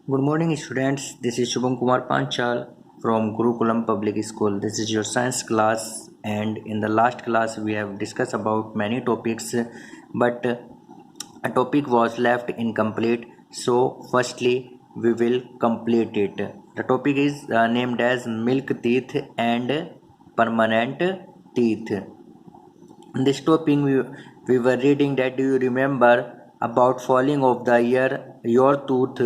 Good morning, students. This is Shubham Kumar Panchal from Gurukulam Public School. This is your science class, and in the last class, we have discussed about many topics, but a topic was left incomplete. So, firstly, we will complete it. The topic is named as milk teeth and permanent teeth. In this topic, we were reading that do you remember about falling of the ear your tooth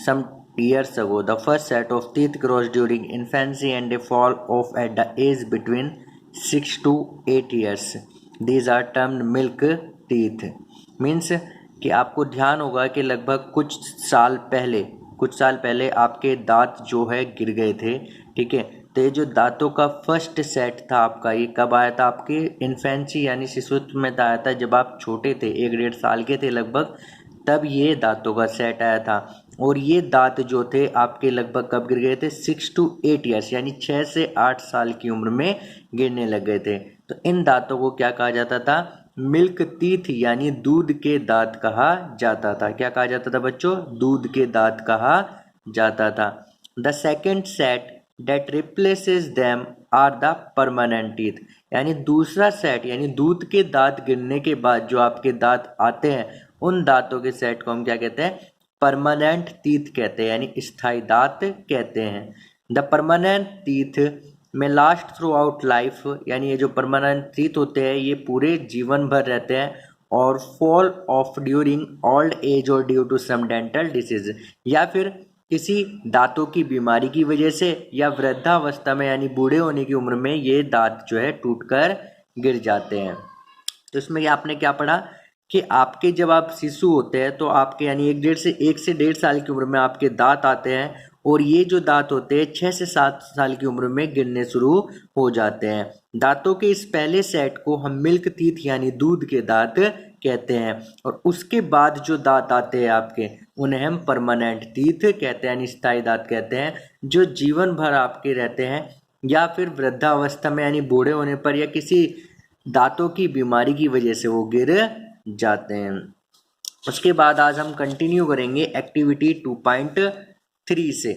some years ago. The first set of teeth grows during infancy and they fall off at the age between 6 to 8 years. These are termed milk teeth. Means कि आपको ध्यान होगा कि लगभग कुछ साल पहले आपके दांत जो है गिर गए थे। ठीक है, तो ये जो दांतों का फर्स्ट सेट था आपका, ये कब आया था? आपके इन्फेंसी यानी शिशुत्व में आया था, जब आप छोटे थे, 1-1.5 साल के थे लगभग, तब ये दांतों का सेट आया था। और ये दांत जो थे आपके लगभग कब गिर गए थे? 6 to 8 ईयर्स यानी 6 से 8 साल की उम्र में गिरने लग गए थे। तो इन दांतों को क्या कहा जाता था? मिल्क टीथ यानी दूध के दांत कहा जाता था। क्या कहा जाता था बच्चों? दूध के दांत कहा जाता था। The second set that replaces them are the permanent teeth। यानी दूसरा सेट यानी दूध के दांत गिरने के बाद जो आपके दांत आते हैं, उन दांतों के सेट को हम क्या कहते हैं? परमानेंट टीथ कहते हैं, यानी स्थायी दांत कहते हैं। द परमानेंट टीथ में लास्ट थ्रू आउट लाइफ, यानी ये जो परमानेंट टीथ होते हैं ये पूरे जीवन भर रहते हैं। और fall off during old age और due to some dental disease, या फिर किसी दांतों की बीमारी की वजह से या वृद्धावस्था में यानी बूढ़े होने की उम्र में ये दांत जो है टूटकर गिर जाते हैं। तो इसमें आपने क्या पढ़ा कि आपके जब आप शिशु होते हैं तो आपके यानी 1 से 1.5 साल की उम्र में आपके दांत आते हैं, और ये जो दांत होते हैं 6 से 7 साल की उम्र में गिरने शुरू हो जाते हैं। दांतों के इस पहले सेट को हम मिल्क टीथ यानी दूध के दांत कहते हैं, और उसके बाद जो दांत आते हैं आपके, उन्हें हम परमानेंट टीथ कहते हैं यानी स्थायी दांत कहते हैं, जो जीवन भर आपके रहते हैं, या फिर वृद्धावस्था में यानी बूढ़े होने पर या किसी दांतों की बीमारी की वजह से वो गिर जाते हैं। उसके बाद आज हम कंटिन्यू करेंगे एक्टिविटी 2.3 से।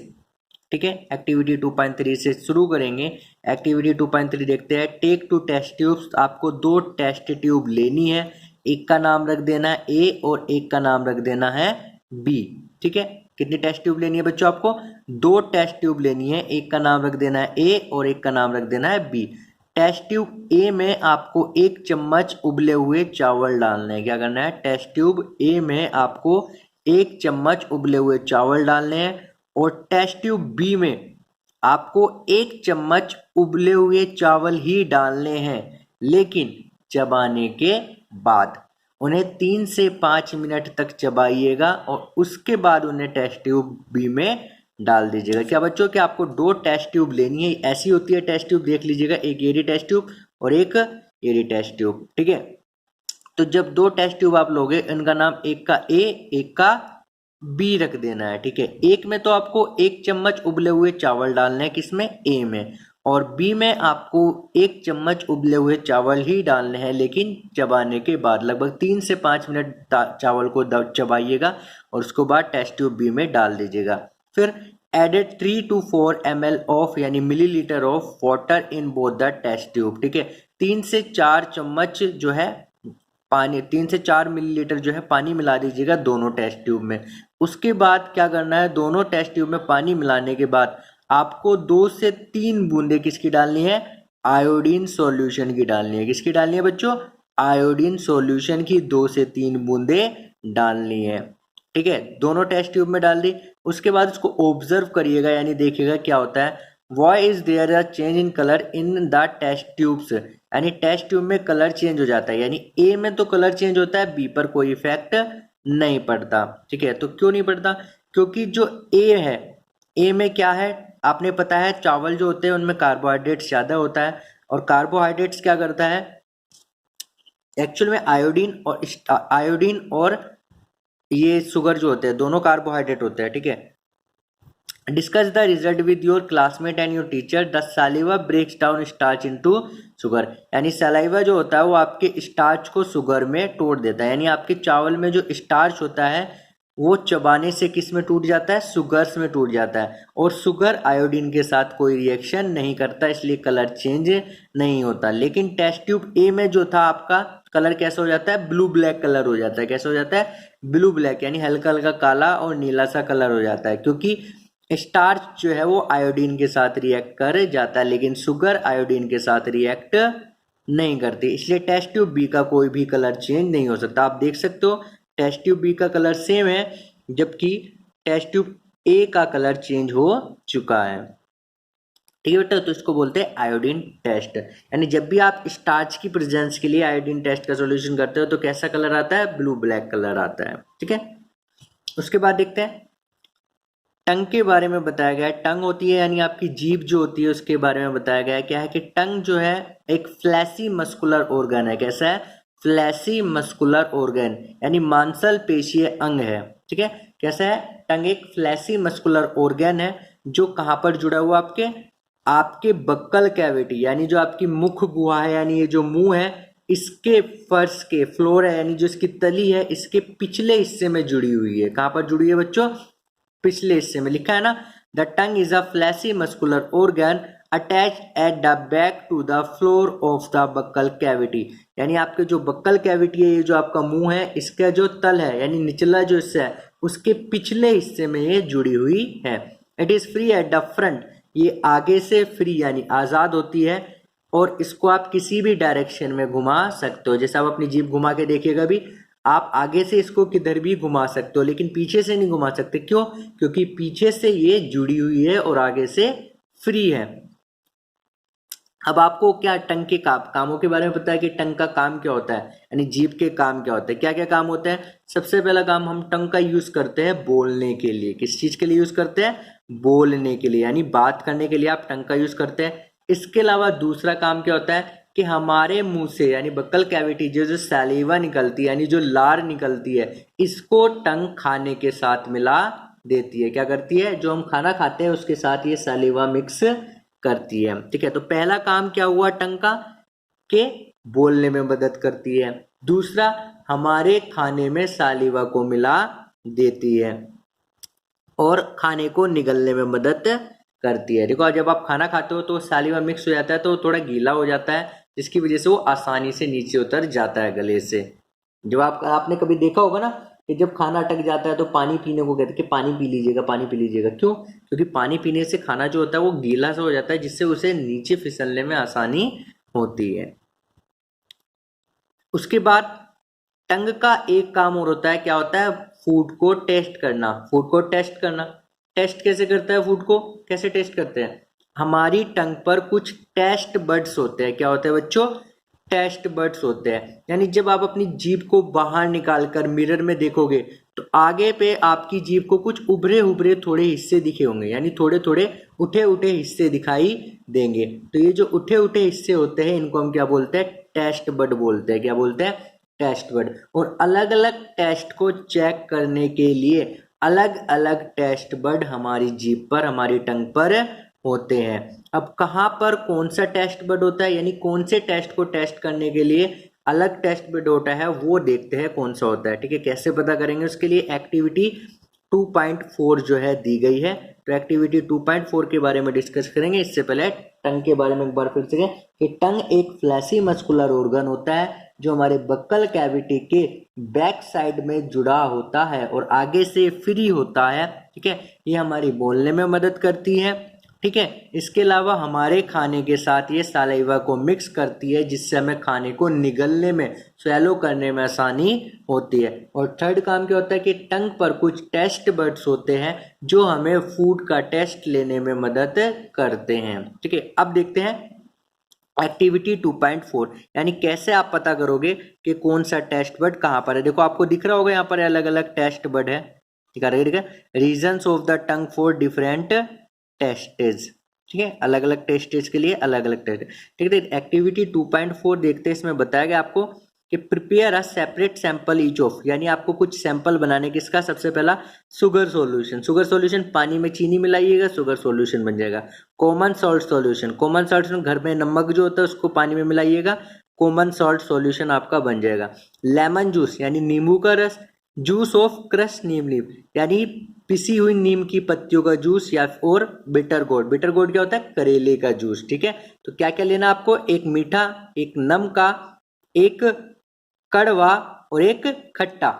ठीक है, एक्टिविटी 2.3 से शुरू करेंगे। एक्टिविटी 2.3 देखते हैं। Take 2 test tubes. आपको 2 टेस्ट ट्यूब लेनी है, एक का नाम रख देना है ए और एक का नाम रख देना है बी। ठीक है, कितनी टेस्ट ट्यूब लेनी है बच्चों? आपको 2 टेस्ट ट्यूब लेनी है, एक का नाम रख देना है ए और एक का नाम रख देना है बी। टेस्ट ट्यूब ए में आपको 1 चम्मच उबले हुए चावल डालने हैं। क्या करना है? टेस्ट ट्यूब ए में आपको 1 चम्मच उबले हुए चावल डालने हैं, और टेस्ट ट्यूब बी में आपको 1 चम्मच उबले हुए चावल ही डालने हैं, लेकिन चबाने के बाद उन्हें 3 से 5 मिनट तक चबाइएगा और उसके बाद उन्हें टेस्ट ट्यूब बी में डाल दीजिएगा। क्या बच्चों कि आपको 2 टेस्ट ट्यूब लेनी है, ऐसी होती है टेस्ट ट्यूब, देख लीजिएगा, एक एरी टेस्ट ट्यूब और एक एरी टेस्ट ट्यूब। ठीक है, तो जब 2 टेस्ट ट्यूब आप लोगे, इनका नाम एक का ए एक का बी रख देना है। ठीक है, एक में तो आपको 1 चम्मच उबले हुए चावल डालने हैं, किसमें? ए में, और बी में आपको 1 चम्मच उबले हुए चावल ही डालने हैं, लेकिन चबाने के बाद लगभग 3 से 5 मिनट चावल को चबाइएगा और उसके बाद टेस्ट ट्यूब बी में डाल दीजिएगा। फिर एडेड 3 to 4 ml ऑफ यानी millilitre of water in both the test tube. ठीक है, 3 से 4 चम्मच जो है पानी, 3 से 4 मिलीलीटर जो है पानी मिला दीजिएगा दोनों टेस्ट ट्यूब में। उसके बाद क्या करना है? दोनों टेस्ट ट्यूब में पानी मिलाने के बाद आपको 2 से 3 बूंदे किसकी डालनी है? आयोडीन सॉल्यूशन की डालनी है। किसकी डालनी है बच्चों? आयोडीन सॉल्यूशन की 2 से 3 बूंदे डालनी है। ठीक है, दोनों टेस्ट ट्यूब में डाल दी। उसके बाद उसको ऑब्जर्व करिएगा यानी देखिएगा क्या होता है। Why is there a change in colour in the test tubes, यानी टेस्ट ट्यूब में कलर चेंज हो जाता है, यानी ए में तो कलर चेंज होता है, बी पर कोई इफेक्ट नहीं पड़ता। ठीक है, तो क्यों नहीं पड़ता? क्योंकि जो ए है, ए में क्या है आपने पता है, चावल जो होते हैं उनमें कार्बोहाइड्रेट्स ज्यादा होता है, और कार्बोहाइड्रेट्स क्या करता है एक्चुअल में? आयोडीन और ये शुगर जो होते हैं दोनों कार्बोहाइड्रेट होते हैं। ठीक है, discuss the result with your classmate and your teacher. The saliva breaks down starch into sugar, यानी सलाइवा जो होता है वो आपके स्टार्च को शुगर में तोड़ देता है, यानी आपके चावल में जो स्टार्च होता है वो चबाने से किस में टूट जाता है, सुगर्स में टूट जाता है, और शुगर आयोडीन के साथ कोई रिएक्शन नहीं करता, इसलिए कलर चेंज नहीं होता। लेकिन टेस्ट ट्यूब ए में जो था आपका कलर कैसा हो जाता है, ब्लू ब्लैक कलर हो जाता है। कैसा हो जाता है, ब्लू ब्लैक, यानी हल्का हल्का काला और नीला सा कलर हो जाता है, क्योंकि स्टार्च जो है वो आयोडीन के साथ रिएक्ट कर जाता है, लेकिन शुगर आयोडीन के साथ रिएक्ट नहीं करती, इसलिए टेस्ट ट्यूब बी का कोई भी कलर चेंज नहीं हो सकता। आप देख सकते हो टेस्ट ट्यूब बी का कलर सेम है, जबकि टेस्ट ट्यूब ए का कलर चेंज हो चुका है। ठीक है बेटा, तो इसको बोलते हैं आयोडीन टेस्ट। यानी जब भी आप स्टार्च की प्रेजेंस के लिए आयोडीन टेस्ट का सॉल्यूशन करते हो तो कैसा कलर आता है, ब्लू ब्लैक कलर आता है। ठीक है, उसके बाद देखते हैं टंग के बारे में बताया गया है। टंग होती है यानी आपकी जीभ जो होती है उसके बारे में बताया गया है। क्या है कि टंग जो है एक फ्लैसी मस्कुलर ऑर्गन है। कैसा है, फ्लैसी मस्कुलर ऑर्गन, यानी मांसल पेशीय अंग है। ठीक है, कैसा है, टंग एक फ्लैसी मस्कुलर ऑर्गन है जो कहाँ पर जुड़ा हुआ, आपके आपके बक्कल कैविटी, यानी जो आपकी मुख गुहा है, यानी ये जो मुंह है इसके फर्श के फ्लोर है, यानी जो इसकी तली है इसके पिछले हिस्से में जुड़ी हुई है। कहाँ पर जुड़ी है बच्चों, पिछले हिस्से में। लिखा है ना, the tongue is a fleshy muscular organ attach at the back to the floor of the buccal cavity, यानी आपके जो बक्कल कैविटी है, ये जो आपका मुंह है, इसका जो तल है यानी निचला जो हिस्सा है उसके पिछले हिस्से में ये जुड़ी हुई है। It is free at the front, ये आगे से फ्री यानी आजाद होती है, और इसको आप किसी भी डायरेक्शन में घुमा सकते हो। जैसे आप अपनी जीभ घुमा के देखिएगा भी, आप आगे से इसको किधर भी घुमा सकते हो, लेकिन पीछे से नहीं घुमा सकते। क्यों, क्योंकि पीछे से ये जुड़ी हुई है और आगे से फ्री है। अब आपको क्या टंग के कामों के बारे में पता है कि टंग का काम क्या होता है, यानी जीभ के काम क्या होते हैं। क्या क्या काम होते हैं, सबसे पहला काम हम टंग का यूज करते हैं बोलने के लिए। किस चीज के लिए यूज करते हैं, बोलने के लिए, यानी बात करने के लिए आप टंग का यूज करते हैं। इसके अलावा दूसरा काम क्या होता है कि हमारे मुंह से यानी बक्कल कैविटी जो जो सैलिवा निकलती है यानी जो लार निकलती है, इसको टंग खाने के साथ मिला देती है। क्या करती है, जो हम खाना खाते हैं उसके साथ ये सैलिवा मिक्स करती है। ठीक है, तो पहला काम क्या हुआ टंग का, के बोलने में मदद करती है। दूसरा, हमारे खाने में सैलिवा को मिला देती है और खाने को निगलने में मदद करती है। देखो, जब आप खाना खाते हो तो सैलिवा मिक्स हो जाता है तो थोड़ा गीला हो जाता है, जिसकी वजह से वो आसानी से नीचे उतर जाता है गले से। जब आपने कभी देखा होगा ना कि जब खाना अटक जाता है तो पानी पीने को कहते हैं कि पानी पी लीजिएगा, पानी पी लीजिएगा। क्यों, क्योंकि पानी पीने से खाना जो होता है वो गीला सा हो जाता है, जिससे उसे नीचे फिसलने में आसानी होती है। उसके बाद टंग का एक काम और होता है, क्या होता है, फूड को टेस्ट करना। फूड को टेस्ट करना, टेस्ट कैसे करता है, फूड को कैसे टेस्ट करते हैं, हमारी टंग पर कुछ टेस्ट बड्स होते हैं। क्या होते हैं बच्चों, टेस्ट बड्स होते हैं। यानी जब आप अपनी जीभ को बाहर निकाल कर मिरर में देखोगे तो आगे पे आपकी जीभ को कुछ उभरे उभरे थोड़े हिस्से दिखे होंगे, यानी थोड़े थोड़े उठे उठे हिस्से दिखाई देंगे। तो ये जो उठे उठे हिस्से होते हैं इनको हम क्या बोलते हैं, टेस्ट बड बोलते हैं। क्या बोलते हैं, टेस्ट बड। और अलग अलग टेस्ट को चेक करने के लिए अलग अलग टेस्ट बड हमारी जीभ पर, हमारी टंग पर होते हैं। अब कहाँ पर कौन सा टेस्ट बड होता है, यानी कौन से टेस्ट को टेस्ट करने के लिए अलग टेस्ट बड होता है, वो देखते हैं कौन सा होता है। ठीक है, कैसे पता करेंगे, उसके लिए एक्टिविटी 2.4 जो है दी गई है। तो एक्टिविटी 2.4 के बारे में डिस्कस करेंगे। इससे पहले टंग के बारे में एक बार फिर से कि टंग एक फ्लैसी मस्कुलर ऑर्गन होता है जो हमारे बक्कल कैविटी के बैक साइड में जुड़ा होता है और आगे से फ्री होता है। ठीक है, ये हमारी बोलने में मदद करती है। ठीक है, इसके अलावा हमारे खाने के साथ ये सलाइवा को मिक्स करती है, जिससे हमें खाने को निगलने में, स्वैलो करने में आसानी होती है। और थर्ड काम क्या होता है कि टंग पर कुछ टेस्ट बड्स होते हैं जो हमें फूड का टेस्ट लेने में मदद करते हैं। ठीक है, अब देखते हैं एक्टिविटी 2.4, यानी कैसे आप पता करोगे कि कौन सा टेस्ट बड कहाँ पर है। देखो, आपको दिख रहा होगा यहाँ पर अलग अलग टेस्ट बड है। ठीक है, reasons of the tongue for different tastes. ठीक है, अलग अलग टेस्टेज के लिए अलग अलग टेस्ट। ठीक है, एक्टिविटी 2.4 देखते हैं। इसमें बताया गया आपको कि prepare a separate sample each of, यानी आपको कुछ सैंपल बनाने किसका, सबसे पहला शुगर सॉल्यूशन। शुगर सॉल्यूशन, पानी में चीनी मिलाइएगा, शुगर सॉल्यूशन बन जाएगा। Common salt solution, common salt घर में नमक जो होता है उसको पानी में मिलाइएगा, कॉमन सॉल्ट सॉल्यूशन आपका बन जाएगा। लेमन जूस यानी नींबू का रस, juice of crush Neem leaf, यानी पिसी हुई नीम की पत्तियों का जूस, या और बिटर गोड। बिटर गोड क्या होता है? करेले का जूस। ठीक है, तो क्या क्या लेना आपको? एक मीठा, एक नमका, एक कड़वा और एक खट्टा।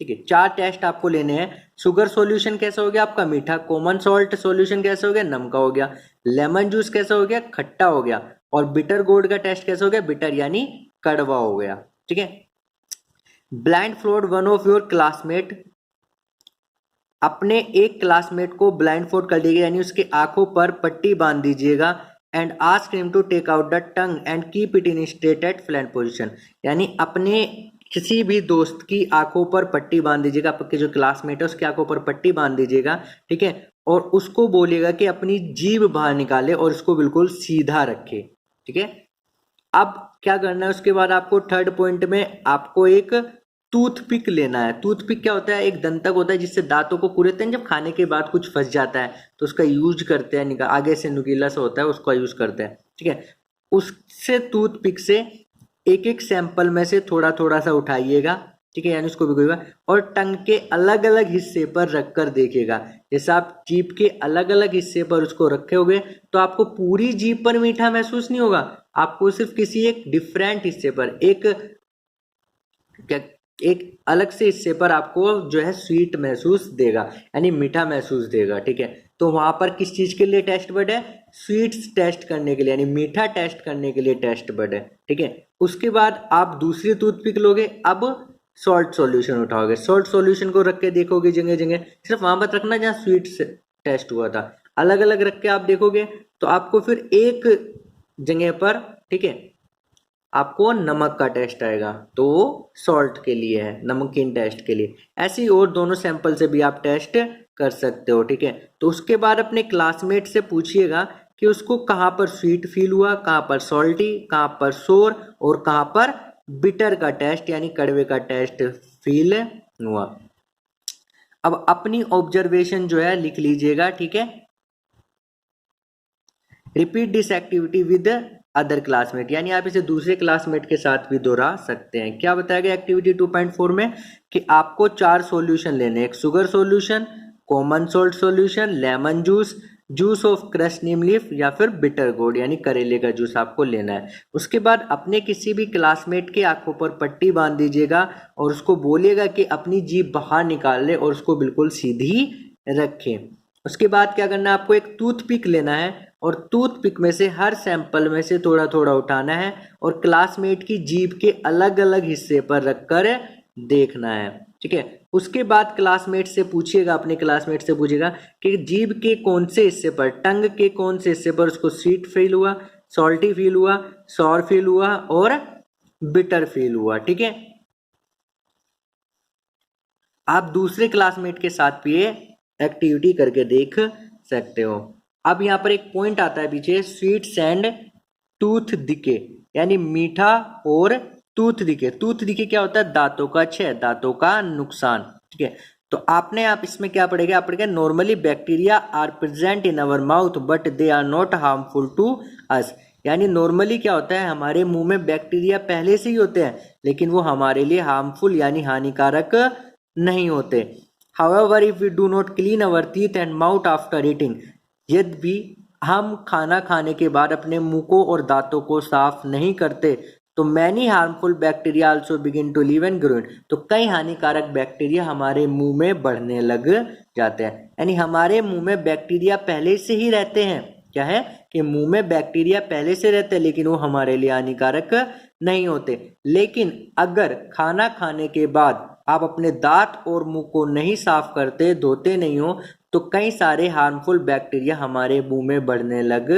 ठीक है, 4 टेस्ट आपको लेने हैं। शुगर सॉल्यूशन कैसा हो गया आपका? मीठा। कॉमन सॉल्ट सॉल्यूशन कैसा हो गया? नमका हो गया। लेमन जूस कैसा हो गया? खट्टा हो गया। और बिटर गोड का टेस्ट कैसा हो गया? बिटर यानी कड़वा हो गया। ठीक है, blind fold one of your classmate, अपने एक क्लासमेट को ब्लाइंड फोल्ड कर दीजिएगा, यानी उसकी आंखों पर पट्टी बांध दीजिएगा। And ask him to take out the tongue and keep it in straight at flat position, यानी अपने किसी भी दोस्त की आंखों पर पट्टी बांध दीजिएगा, आपके जो क्लासमेट है उसकी आंखों पर पट्टी बांध दीजिएगा। ठीक है, और उसको बोलिएगा कि अपनी जीभ बाहर निकाले और उसको बिल्कुल सीधा रखे। ठीक है, अब क्या करना है उसके बाद आपको? थर्ड पॉइंट में आपको एक टूथपिक लेना है। टूथपिक क्या होता है? एक दंतक होता है जिससे दांतों को कुरेदते हैं, जब खाने के बाद कुछ फंस जाता है तो उसका यूज करते हैं, आगे से नुकीला सा होता है उसका यूज करते हैं। ठीक है, उससे टूथपिक से एक एक सैंपल में से थोड़ा थोड़ा सा उठाइएगा। ठीक है, यानी उसको भिगोएगा और टंग के अलग अलग हिस्से पर रखकर देखिएगा। जैसे आप जीभ के अलग अलग हिस्से पर उसको रखे होगे तो आपको पूरी जीभ पर मीठा महसूस नहीं होगा, आपको सिर्फ किसी एक डिफरेंट हिस्से पर, एक अलग से हिस्से पर आपको जो है स्वीट महसूस देगा, यानी मीठा महसूस देगा। ठीक है, तो वहां पर किस चीज के लिए टेस्ट बड है? स्वीट्स टेस्ट करने के लिए, यानी मीठा टेस्ट करने के लिए टेस्ट बड है। ठीक है, उसके बाद आप दूसरी टूथपिक लोगे, अब सॉल्ट सॉल्यूशन उठाओगे, सॉल्ट सॉल्यूशन को रख के देखोगे जगह जगह, सिर्फ वहां पर रखना जहाँ स्वीट टेस्ट हुआ था, अलग अलग रख के आप देखोगे तो आपको फिर एक जगह पर, ठीक है, आपको नमक का टेस्ट आएगा, तो सॉल्ट के लिए है, नमकीन टेस्ट के लिए। ऐसे ही और दोनों सैंपल से भी आप टेस्ट कर सकते हो। ठीक है, तो उसके बाद अपने क्लासमेट से पूछिएगा कि उसको कहाँ पर स्वीट फील हुआ, कहाँ पर सॉल्टी, कहाँ पर सोर और कहाँ पर बिटर का टेस्ट यानी कड़वे का टेस्ट फील हुआ। अब अपनी ऑब्जर्वेशन जो है लिख लीजिएगा। ठीक है, repeat this activity with other classmate, यानी आप इसे दूसरे क्लासमेट के साथ भी दोहरा सकते हैं। क्या बताया गया एक्टिविटी 2.4 में? कि आपको 4 सॉल्यूशन लेने, एक sugar solution, common salt solution, lemon juice, juice of crush Neem leaf या फिर बिटर गोड यानी करेले का जूस आपको लेना है। उसके बाद अपने किसी भी क्लासमेट के आंखों पर पट्टी बांध दीजिएगा और उसको बोलिएगा कि अपनी जीभ बाहर निकाल ले और उसको बिल्कुल सीधी रखें। उसके बाद क्या करना है? आपको एक टूथपिक लेना है और टूथपिक में से हर सैंपल में से थोड़ा थोड़ा उठाना है और क्लासमेट की जीभ के अलग अलग हिस्से पर रखकर देखना है। ठीक है, उसके बाद क्लासमेट से पूछिएगा, अपने क्लासमेट से पूछिएगा कि जीभ के कौन से हिस्से पर, टंग के कौन से हिस्से पर उसको स्वीट फील हुआ, सॉल्टी फील हुआ, सॉर फील हुआ और बिटर फील हुआ। ठीक है, आप दूसरे क्लासमेट के साथ भी ये एक्टिविटी करके देख सकते हो। अब यहाँ पर एक पॉइंट आता है पीछे, स्वीट्स एंड टूथ डिके, यानी मीठा और टूथ डिके। टूथ डिके क्या होता है? दांतों का क्षय, दांतों का नुकसान। ठीक है, तो आप इसमें क्या पढ़ेगा? आप पढ़ेगा normally bacteria are present in our mouth but they are not harmful to us, यानी नॉर्मली क्या होता है? हमारे मुंह में बैक्टीरिया पहले से ही होते हैं लेकिन वो हमारे लिए हार्मफुल यानी हानिकारक नहीं होते। However if we do not clean our teeth and mouth after eating, यदि हम खाना खाने के बाद अपने मुंह को और दांतों को साफ नहीं करते तो many harmful bacteria also begin to live and grow in, तो कई हानिकारक बैक्टीरिया हमारे मुंह में बढ़ने लग जाते हैं। यानी हमारे मुंह में बैक्टीरिया पहले से ही रहते हैं। क्या है कि मुंह में बैक्टीरिया पहले से रहते हैं लेकिन वो हमारे लिए हानिकारक नहीं होते। लेकिन अगर खाना खाने के बाद आप अपने दांत और मुंह को नहीं साफ करते, धोते नहीं हो, तो कई सारे हार्मफुल बैक्टीरिया हमारे मुंह में बढ़ने लग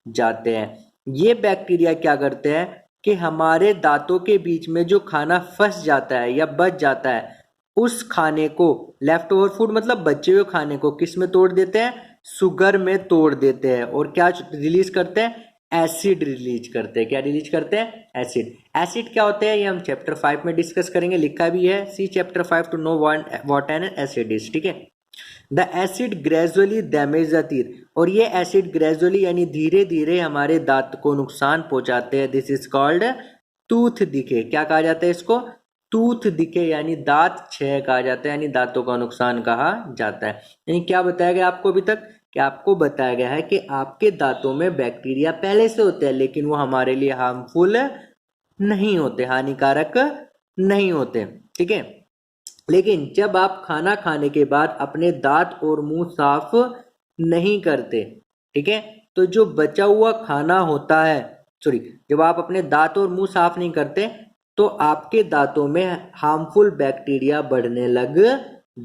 जाते हैं। ये बैक्टीरिया क्या करते हैं कि हमारे दांतों के बीच में जो खाना फंस जाता है या बच जाता है, उस खाने को, लेफ्ट ओवर फूड मतलब बचे हुए खाने को, किस में तोड़ देते हैं? शुगर में तोड़ देते हैं और क्या रिलीज करते हैं? एसिड रिलीज करते हैं। क्या रिलीज करते हैं? एसिड। एसिड क्या होते हैं ये हम चैप्टर 5 में डिस्कस करेंगे, लिखा भी है, see chapter 5 to know what an acid is. ठीक है, the acid gradually damage the teeth, और ये एसिड ग्रेजुअली यानी धीरे धीरे हमारे दांत को नुकसान पहुंचाते हैं। This is called tooth decay. क्या कहा जाता है इसको? टूथ डिके यानी दांत क्षय कहा जाता है, यानी दांतों का नुकसान कहा जाता है। यानी क्या बताया गया आपको अभी तक, कि आपको बताया गया है कि आपके दांतों में बैक्टीरिया पहले से होते हैं, लेकिन वो हमारे लिए हार्मफुल नहीं होते, हानिकारक नहीं होते, ठीक है। लेकिन जब आप खाना खाने के बाद अपने दांत और मुंह साफ नहीं करते, ठीक है, तो जो बचा हुआ खाना होता है, सॉरी, जब आप अपने दांत और मुंह साफ नहीं करते तो आपके दांतों में हार्मफुल बैक्टीरिया बढ़ने लग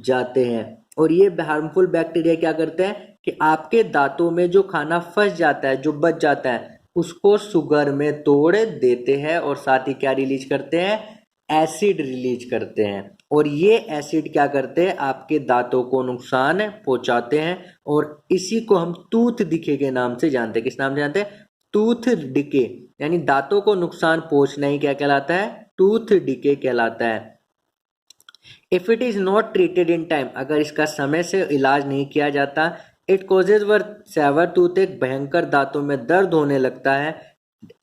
जाते हैं। और ये हार्मफुल बैक्टीरिया क्या करते हैं कि आपके दांतों में जो खाना फंस जाता है, जो बच जाता है, उसको शुगर में तोड़ देते हैं और साथ ही क्या रिलीज करते हैं, एसिड रिलीज करते हैं। और ये एसिड क्या करते हैं, आपके दांतों को नुकसान पहुंचाते हैं, और इसी को हम टूथ डिके के नाम से जानते हैं। किस नाम से जानते हैं, टूथ डिके, यानी दांतों को नुकसान पहुंचना ही क्या कहलाता है, टूथ डिके कहलाता है। If it is not treated in time, अगर इसका समय से इलाज नहीं किया जाता, it causes very severe tooth, एक भयंकर दांतों में दर्द होने लगता है,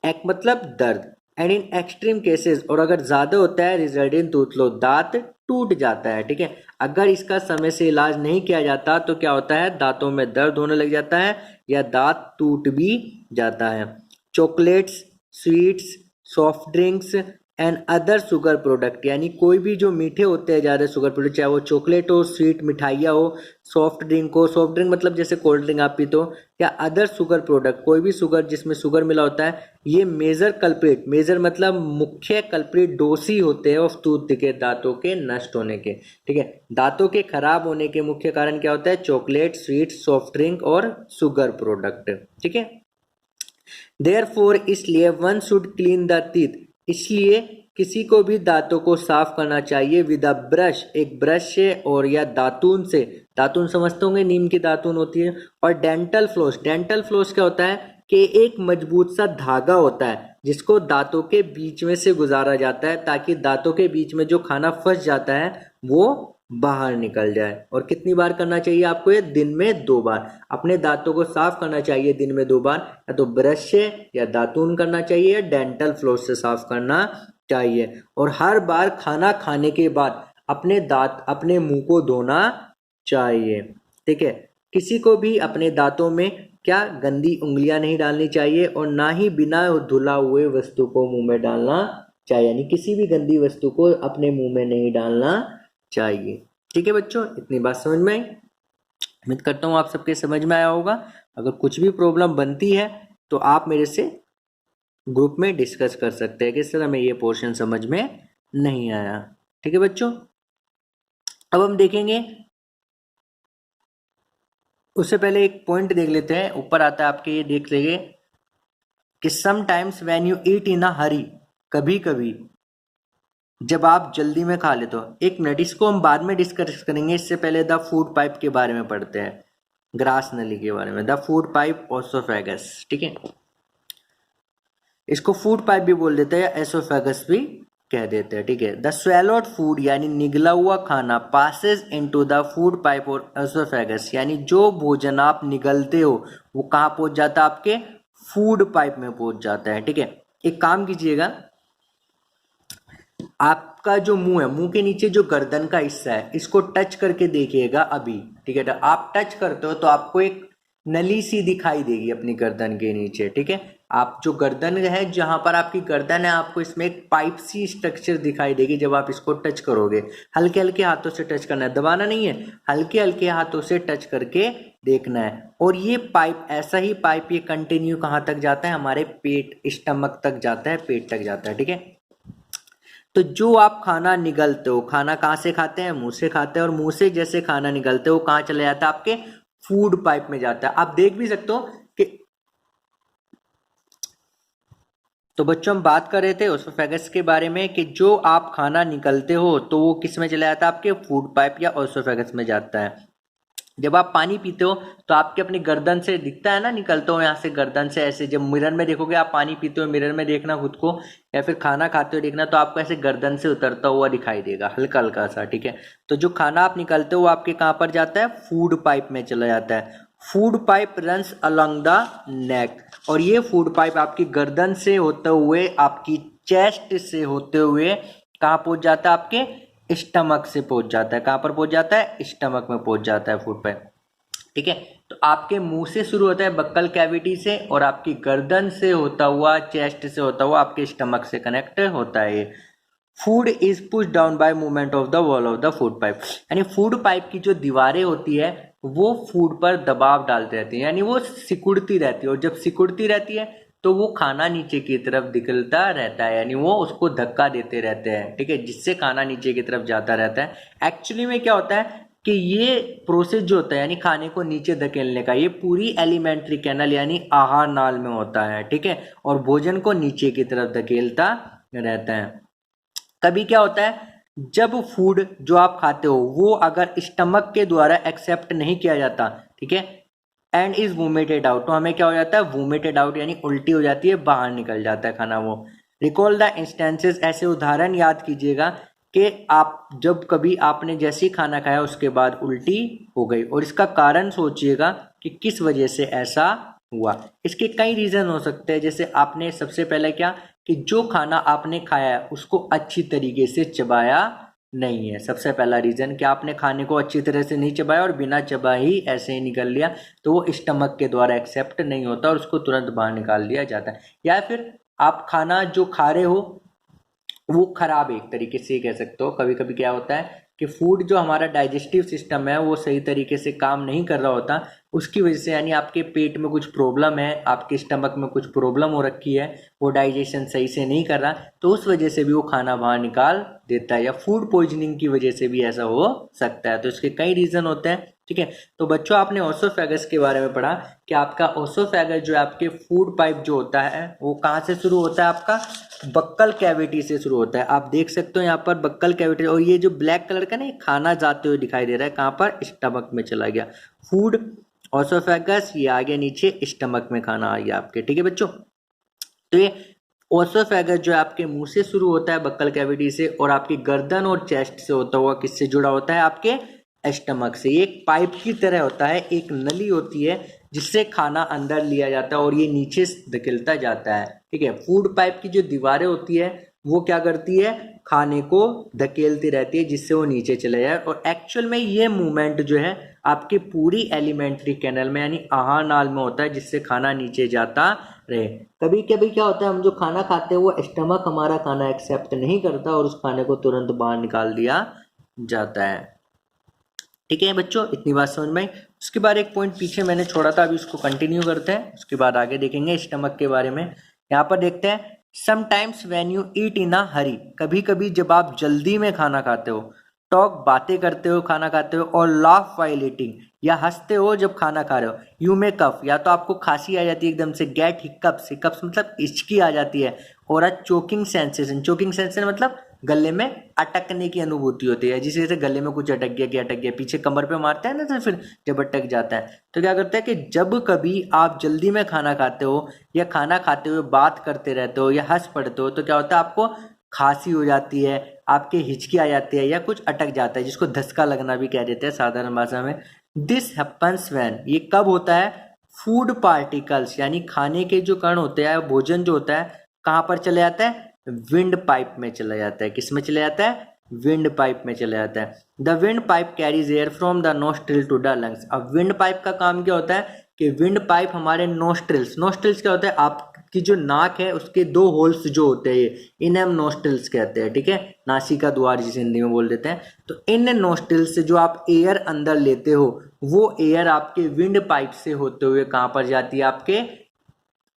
एक मतलब दर्द, एंड इन एक्सट्रीम केसेस, और अगर ज्यादा होता है, रिजल्ट इन टूथ लॉस, दांत टूट जाता है, ठीक है। अगर इसका समय से इलाज नहीं किया जाता तो क्या होता है, दांतों में दर्द होने लग जाता है या दांत टूट भी जाता है। Chocolates, sweets, soft drinks and other sugar product, यानी कोई भी जो मीठे होते हैं ज़्यादा शुगर प्रोडक्ट, चाहे वो चॉकलेट हो, स्वीट मिठाइयाँ हो, सॉफ्ट ड्रिंक हो, सॉफ्ट ड्रिंक मतलब जैसे कोल्ड ड्रिंक आप पीते हो, या अदर शुगर प्रोडक्ट, कोई भी शुगर जिसमें शुगर मिला होता है, ये मेजर कल्प्रिट, मेजर मतलब मुख्य कल्प्रिट डोसी होते हैं ऑफ टूथ के, दांतों के नष्ट होने के, ठीक है। दांतों के खराब होने के मुख्य कारण क्या होता है, चॉकलेट, स्वीट, सॉफ्ट ड्रिंक और शुगर प्रोडक्ट, ठीक है। देयरफॉर, इसलिए one should clean the teeth, इसलिए किसी को भी दांतों को साफ करना चाहिए विद अ ब्रश, एक ब्रश से और या दातून से, दातून समझते होंगे, नीम की दातून होती है, और डेंटल फ्लोस, डेंटल फ्लोस क्या होता है कि एक मजबूत सा धागा होता है जिसको दांतों के बीच में से गुजारा जाता है, ताकि दांतों के बीच में जो खाना फंस जाता है वो बाहर निकल जाए। और कितनी बार करना चाहिए आपको, ये दिन में 2 बार अपने दांतों को साफ करना चाहिए, दिन में 2 बार, या तो ब्रश से या दातून करना चाहिए या डेंटल फ्लोस से साफ करना चाहिए। और हर बार खाना खाने के बाद अपने दांत, अपने मुंह को धोना चाहिए, ठीक है। किसी को भी अपने दांतों में क्या गंदी उंगलियां नहीं डालनी चाहिए, और ना ही बिना धुला हुए वस्तु को मुंह में डालना चाहिए, यानी किसी भी गंदी वस्तु को अपने मुंह में नहीं डालना चाहिए, ठीक है बच्चों। इतनी बात समझ में आई, उम्मीद करता हूँ आप सबके समझ में आया होगा। अगर कुछ भी प्रॉब्लम बनती है तो आप मेरे से ग्रुप में डिस्कस कर सकते हैं किस तरह में ये पोर्शन समझ में नहीं आया, ठीक है बच्चों। अब हम देखेंगे, उससे पहले एक पॉइंट देख लेते हैं, ऊपर आता है आपके, ये देख लेंगे कि समटाइम्स व्हेन यू ईट इन अ हरी, कभी कभी जब आप जल्दी में खा लेते हो, एक मिनट, इसको हम बाद में डिस्कस करेंगे, इससे पहले द फूड पाइप के बारे में पढ़ते हैं, ग्रास नली के बारे में, द फूड पाइप ओसोफेगस, ठीक है। इसको फूड पाइप भी बोल देते हैं, एसोफेगस भी कह देते हैं, ठीक है। द स्वेलोड फूड यानी निगला हुआ खाना passes into the food pipe और एसोफेगस, यानी जो भोजन आप निगलते हो वो कहाँ पहुंच जाता है, आपके फूड पाइप में पहुंच जाता है, ठीक है। एक काम कीजिएगा, आपका जो मुंह है, मुंह के नीचे जो गर्दन का हिस्सा है, इसको टच करके देखिएगा अभी, ठीक है। तो आप टच करते हो तो आपको एक नली सी दिखाई देगी अपनी गर्दन के नीचे, ठीक है। आप जो गर्दन है, जहां पर आपकी गर्दन है, आपको इसमें एक पाइप सी स्ट्रक्चर दिखाई देगी जब आप इसको टच करोगे। हल्के हल्के हाथों से टच करना है, दबाना नहीं है, हल्के हल्के हाथों से टच करके देखना है। और ये पाइप, ऐसा ही पाइप, ये कंटिन्यू कहाँ तक जाता है, हमारे पेट, स्टमक तक जाता है, पेट तक जाता है, ठीक है। तो जो आप खाना निगलते हो, खाना कहाँ से खाते हैं, मुंह से खाते हैं, और मुंह से जैसे खाना निगलते हो कहाँ चले जाता है, आपके फूड पाइप में जाता है। आप देख भी सकते हो कि, तो बच्चों हम बात कर रहे थे ओसोफेगस के बारे में, कि जो आप खाना निगलते हो तो वो किस में चला जाता है, आपके फूड पाइप या ओसोफेगस में जाता है। जब आप पानी पीते हो तो आपके अपनी गर्दन से दिखता है ना, निकलते हो यहाँ से गर्दन से, ऐसे जब मिरर में देखोगे, आप पानी पीते हो मिरर में देखना खुद को, या फिर खाना खाते हो देखना, तो आपको ऐसे गर्दन से उतरता हुआ दिखाई देगा, हल्का हल्का सा, ठीक है। तो जो खाना आप निकालते हो वो आपके कहाँ पर जाता है, फूड पाइप में चला जाता है। Food pipe runs along the neck, और ये फूड पाइप आपकी गर्दन से होते हुए, आपकी चेस्ट से होते हुए कहाँ पहुंच जाता है, आपके स्टमक से पहुंच जाता है। कहाँ पर पहुंच जाता है, स्टमक में पहुंच जाता है फूड पाइप। ठीक है, तो आपके मुंह से शुरू होता है बक्कल कैविटी से, और आपकी गर्दन से होता हुआ, चेस्ट से होता हुआ आपके स्टमक से कनेक्ट होता है ये। Food is push down by movement of the wall of the food pipe, यानी फूड पाइप की जो दीवारें होती है वो फूड पर दबाव डालती रहती है, यानी वो सिकुड़ती रहती है, और जब सिकुड़ती रहती है तो वो खाना नीचे की तरफ निकलता रहता है, यानी वो उसको धक्का देते रहते हैं। ठीक है, जिससे खाना नीचे की तरफ जाता रहता है। एक्चुअली में क्या होता है कि ये प्रोसेस जो होता है यानी खाने को नीचे धकेलने का, ये पूरी एलिमेंट्री कैनल यानी आहार नाल में होता है। ठीक है, और भोजन को नीचे की तरफ धकेलता रहता है। कभी क्या होता है, जब फूड जो आप खाते हो वो अगर स्टमक के द्वारा एक्सेप्ट नहीं किया जाता, ठीक है, एंड इज वोमिटेड आउट, तो हमें क्या हो जाता है, वोमिटेड आउट यानी उल्टी हो जाती है, बाहर निकल जाता है खाना वो। रिकॉल द इंस्टेंसेस, ऐसे उदाहरण याद कीजिएगा कि आप जब कभी आपने जैसे ही खाना खाया उसके बाद उल्टी हो गई, और इसका कारण सोचिएगा कि किस वजह से ऐसा हुआ। इसके कई रीजन हो सकते हैं, जैसे आपने सबसे पहले क्या कि जो खाना आपने खाया है उसको अच्छी तरीके से चबाया नहीं है। सबसे पहला रीजन कि आपने खाने को अच्छी तरह से नहीं चबाया और बिना चबा ही ऐसे ही निकल लिया, तो वो स्टमक के द्वारा एक्सेप्ट नहीं होता और उसको तुरंत बाहर निकाल दिया जाता है। या फिर आप खाना जो खा रहे हो वो खराब है, एक तरीके से कह सकते हो। कभी कभी क्या होता है कि फूड जो हमारा डाइजेस्टिव सिस्टम है वो सही तरीके से काम नहीं कर रहा होता, उसकी वजह से यानी आपके पेट में कुछ प्रॉब्लम है, आपके स्टमक में कुछ प्रॉब्लम हो रखी है, वो डाइजेशन सही से नहीं कर रहा, तो उस वजह से भी वो खाना बाहर निकाल देता है। या फूड पॉइजनिंग की वजह से भी ऐसा हो सकता है। तो इसके कई रीजन होते हैं। ठीक है, तो बच्चों आपने ओसोफेगस के बारे में पढ़ा कि आपका ओसोफेगस जो है आपके फूड पाइप जो होता है वो कहाँ से शुरू होता है, आपका बक्कल कैविटी से शुरू होता है। आप देख सकते हो यहाँ पर बक्कल कैविटी, और ये जो ब्लैक कलर का ना ये खाना जाते हुए दिखाई दे रहा है, कहाँ पर, स्टमक में चला गया फूड, ओसोफेगस, ये आ गया नीचे स्टमक में खाना आ गया आपके। ठीक है बच्चों, तो ये ओसोफेगस जो है आपके मुंह से शुरू होता है बक्कल कैविटी से, और आपकी गर्दन और चेस्ट से होता हुआ किससे जुड़ा होता है, आपके स्टमक से। ये एक पाइप की तरह होता है, एक नली होती है जिससे खाना अंदर लिया जाता है और ये नीचे धकेलता जाता है। ठीक है, फूड पाइप की जो दीवारें होती है वो क्या करती है, खाने को धकेलती रहती है जिससे वो नीचे चले जाए, और एक्चुअल में ये मूवमेंट जो है आपकी पूरी एलिमेंट्री कैनल में यानी आहार नाल में होता है, जिससे खाना नीचे जाता रहे। कभी कभी क्या होता है, हम जो खाना खाते हैं वो स्टमक हमारा खाना एक्सेप्ट नहीं करता और उस खाने को तुरंत बाहर निकाल दिया जाता है। ठीक है बच्चों, इतनी बात समझ में आई। उसके बाद एक पॉइंट पीछे मैंने छोड़ा था, अभी उसको कंटिन्यू करते हैं, उसके बाद आगे देखेंगे स्टमक के बारे में। यहाँ पर देखते हैं, समटाइम्स व्हेन यू ईट इन अ हरी, कभी कभी जब आप जल्दी में खाना खाते हो, टॉक बातें करते हो खाना खाते हो, और लाफ व्हाइल ईटिंग या हंसते हो जब खाना खा रहे हो, यू मे कफ, या तो आपको खांसी आ जाती है एकदम से, गेट हिक्कप्स, हिक्कप्स मतलब हिचकी आ जाती है, और अ चोकिंग सेंसेशन, चोकिंग सेंसेशन मतलब गले में अटकने की अनुभूति होती है, जिस वजह से गले में कुछ अटक गया कि अटक गया, पीछे कमर पे मारते हैं ना तो फिर जब अटक जाता है। तो क्या करता है कि जब कभी आप जल्दी में खाना खाते हो या खाना खाते हुए बात करते रहते हो या हंस पड़ते हो, तो क्या होता है, आपको खांसी हो जाती है, आपके हिचकी आ जाती है, या कुछ अटक जाता है, जिसको धक्का लगना भी कह देते हैं साधारण भाषा में। दिस हैपन्स व्हेन, ये कब होता है, फूड पार्टिकल्स यानी खाने के जो कण होते हैं, भोजन जो होता है कहाँ पर चले जाता है, विंड पाइप में चला जाता है। किस में चला जाता है, विंड पाइप में चला जाता है। The wind pipe carries air from the nostril to the lungs. अब विंड पाइप का काम क्या होता है कि विंड पाइप हमारे नोस्ट्रिल्स, नोस्ट्रिल्स क्या होता है, आपकी जो नाक है उसके दो होल्स जो होते हैं इन्हें हम नोस्ट्रिल्स कहते हैं। ठीक है, नासिका द्वार जिसे हिंदी में बोल देते हैं। तो इन नोस्ट्रिल्स से जो आप एयर अंदर लेते हो वो एयर आपके विंड पाइप से होते हुए कहाँ पर जाती है, आपके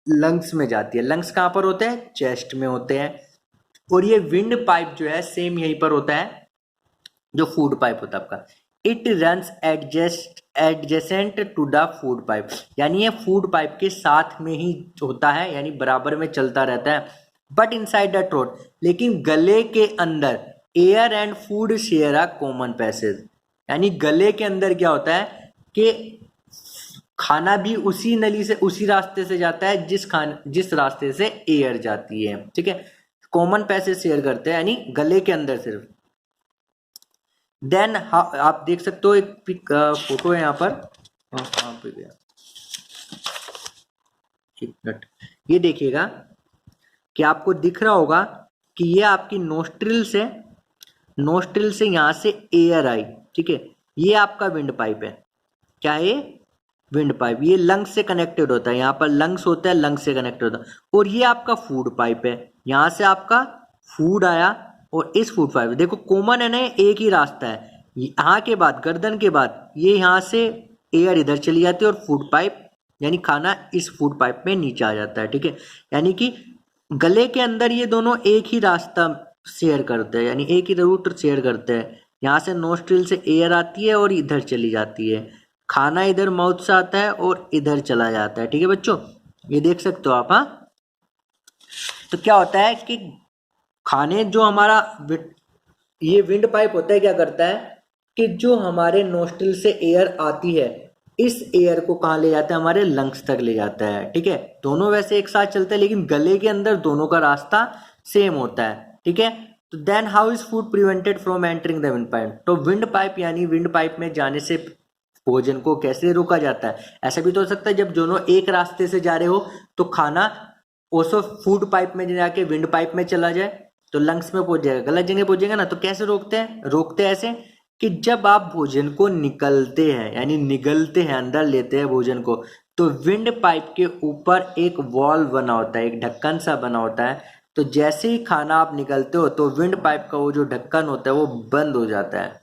लंग्स में जाती है। लंग्स कहाँ पर होते हैं, चेस्ट में होते हैं। और ये विंड पाइप जो है सेम यहीं पर होता है जो फूड पाइप होता है आपका। It runs adjacent to the food pipe, यानी ये फूड पाइप के साथ में ही होता है, यानी बराबर में चलता रहता है। बट इनसाइड द थ्रोट, लेकिन गले के अंदर air and food share a common passage, यानी गले के अंदर क्या होता है कि खाना भी उसी नली से उसी रास्ते से जाता है जिस रास्ते से एयर जाती है। ठीक है, कॉमन पैसेज शेयर करते हैं, यानी गले के अंदर सिर्फ। देन आप देख सकते हो एक फोटो है यहाँ पर, कहाँ पे गया, एक मिनट, ये देखिएगा कि आपको दिख रहा होगा कि ये आपकी नोस्ट्रिल से यहाँ से एयर आई, ठीक है, ये आपका विंड पाइप है। क्या है? Wind pipe. ये लंग्स से कनेक्टेड होता है, यहाँ पर लंग्स होता है, लंग्स से कनेक्टेड होता है। और ये आपका फूड पाइप है, यहाँ से आपका फूड आया और इस फूड पाइप, देखो कॉमन है ना, एक ही रास्ता है। यहाँ के बाद गर्दन के बाद ये यहाँ से एयर इधर चली जाती है और फूड पाइप यानी खाना इस फूड पाइप में नीचे आ जाता है, ठीक है। यानी कि गले के अंदर ये दोनों एक ही रास्ता शेयर करते हैं, यानी एक ही रूट शेयर करते हैं। यहाँ से नोस्ट्रिल से एयर आती है और इधर चली जाती है, खाना इधर माउथ से आता है और इधर चला जाता है, ठीक है बच्चों, ये देख सकते हो आप। हाँ, तो क्या होता है कि खाने जो हमारा ये विंड पाइप होता है, क्या करता है कि जो हमारे नोस्ट्रिल से एयर आती है, इस एयर को कहाँ ले जाता है? हमारे लंग्स तक ले जाता है, ठीक है। दोनों वैसे एक साथ चलते हैं, लेकिन गले के अंदर दोनों का रास्ता सेम होता है, ठीक है। तो then how is food prevented from entering the wind pipe? तो विंड पाइप यानी विंड पाइप में जाने से भोजन को कैसे रोका जाता है? ऐसा भी तो हो सकता है जब दोनों एक रास्ते से जा रहे हो तो खाना ओसो फूड पाइप में जाके विंड पाइप में चला जाए तो लंग्स में पहुंच जाएगा, गलत जगह पहुंचेगा ना। तो कैसे रोकते हैं? रोकते हैं ऐसे कि जब आप भोजन को निकलते हैं यानी निगलते हैं, अंदर लेते हैं भोजन को, तो विंड पाइप के ऊपर एक वॉल्व बना होता है, एक ढक्कन सा बना होता है। तो जैसे ही खाना आप निकलते हो तो विंड पाइप का वो जो ढक्कन होता है वो बंद हो जाता है,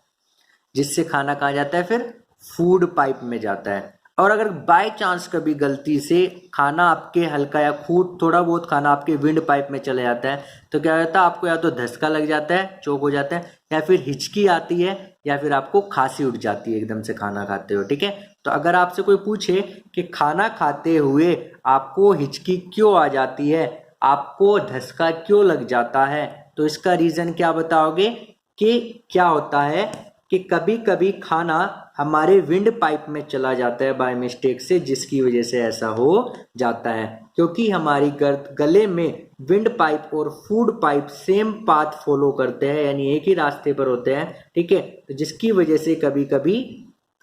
जिससे खाना कहाँ जाता है? फिर फूड पाइप में जाता है। और अगर बाय चांस कभी गलती से खाना आपके हल्का या थोड़ा बहुत खाना आपके विंड पाइप में चले जाता है तो क्या होता है? आपको या तो धसका लग जाता है, चोक हो जाता है, या फिर हिचकी आती है, या फिर आपको खांसी उठ जाती है एकदम से खाना खाते हो, ठीक है। तो अगर आपसे कोई पूछे कि खाना खाते हुए आपको हिचकी क्यों आ जाती है, आपको धसका क्यों लग जाता है, तो इसका रीजन क्या बताओगे? कि क्या होता है कि कभी कभी खाना हमारे विंड पाइप में चला जाता है बाय मिस्टेक से, जिसकी वजह से ऐसा हो जाता है, क्योंकि हमारी गले में विंड पाइप और food pipe same path follow करते हैं, यानी एक ही रास्ते पर होते हैं, ठीक है। तो जिसकी वजह से कभी कभी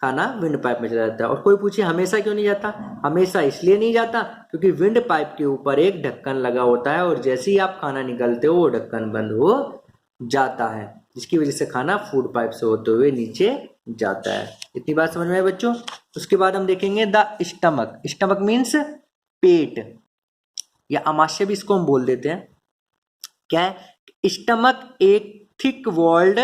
खाना विंड पाइप में चला जाता है। और कोई पूछे हमेशा क्यों नहीं जाता? हमेशा इसलिए नहीं जाता क्योंकि विंड पाइप के ऊपर एक ढक्कन लगा होता है और जैसे ही आप खाना निकालते हो वो ढक्कन बंद हो जाता है, जिसकी वजह से खाना फूड पाइप से होते हुए नीचे जाता है। इतनी बात समझ में आए बच्चों? उसके बाद हम देखेंगे द स्टमक। स्टमक मीन्स पेट या आमाशय भी इसको हम बोल देते हैं। क्या है? स्टमक एक थिक वॉल्ड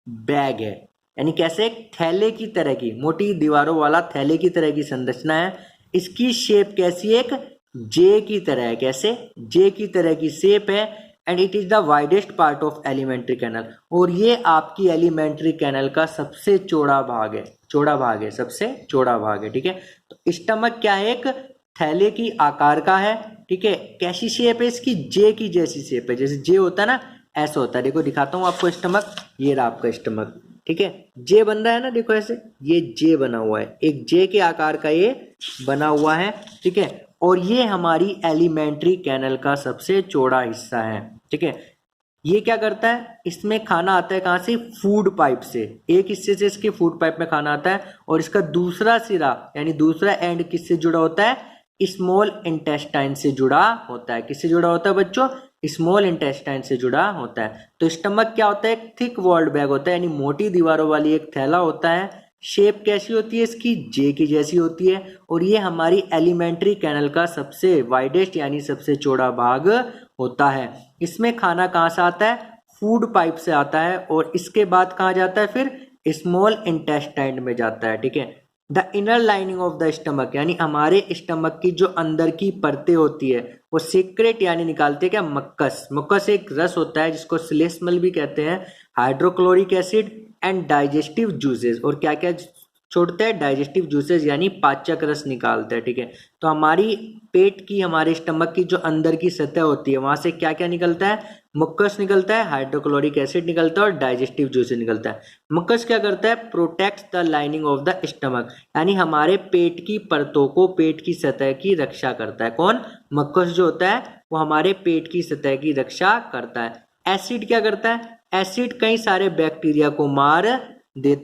बैग है, यानी कैसे? एक थैले की तरह की, मोटी दीवारों वाला थैले की तरह की संरचना है। इसकी शेप कैसी है? एक जे की तरह है। कैसे? जे की तरह की शेप है। And it is the widest part of alimentary canal, और ये आपकी एलिमेंट्री कैनल का सबसे चौड़ा भाग है, सबसे चौड़ा भाग है, ठीक है। तो स्टमक क्या है? एक थैले की आकार का है, ठीक है। कैसी शेप है इसकी? जे की जैसी शेप है, जैसे जे होता है ना, ऐसा होता है। देखो दिखाता हूँ आपको स्टमक, ये रहा आपका स्टमक, ठीक है। जे बन रहा है ना, देखो ऐसे, ये जे बना हुआ है, एक जे के आकार का ये बना हुआ है, ठीक है। और ये हमारी एलिमेंट्री कैनल का सबसे चौड़ा हिस्सा है, ठीक है। ये क्या करता है? इसमें खाना आता है कहाँ से? फूड पाइप से। एक हिस्से से इसके फूड पाइप में खाना आता है, और इसका दूसरा सिरा यानी दूसरा एंड किससे जुड़ा होता है? स्मॉल इंटेस्टाइन से जुड़ा होता है। किससे जुड़ा होता है बच्चों? स्मॉल इंटेस्टाइन से जुड़ा होता है। तो स्टमक क्या होता है? एक थिक वॉल्ड बैग होता है, यानी मोटी दीवारों वाली एक थैला होता है। शेप कैसी होती है इसकी? जे की जैसी होती है। और ये हमारी एलिमेंट्री कैनल का सबसे वाइडेस्ट यानी सबसे चौड़ा भाग होता है। इसमें खाना कहाँ से आता है? फूड पाइप से आता है, और इसके बाद कहाँ जाता है? फिर स्मॉल इंटेस्टाइन में जाता है, ठीक है। The inner lining of the stomach, यानी हमारे स्टमक की जो अंदर की परतें होती है वो सीक्रेट यानी निकालते हैं क्या? मक्कस। मक्कस एक रस होता है जिसको स्लेस्मल भी कहते हैं, hydrochloric acid and digestive juices. और क्या क्या छोड़ते हैं? डाइजेस्टिव जूसेस यानी पाचक रस निकालते हैं, ठीक है। तो हमारी पेट की, हमारे स्टमक की जो अंदर की सतह होती है वहां से क्या क्या निकलता है? मक्कस निकलता है, हाइड्रोक्लोरिक एसिड निकलता है और डाइजेस्टिव जूसेस निकलता है। मक्कस क्या करता है? Protects the lining of the stomach, यानी हमारे पेट की परतों को, पेट की सतह की रक्षा करता है। कौन? मक्कस जो होता है वो हमारे पेट की सतह की रक्षा करता है। एसिड क्या करता है? एसिड कई सारे बैक्टीरिया को मार देता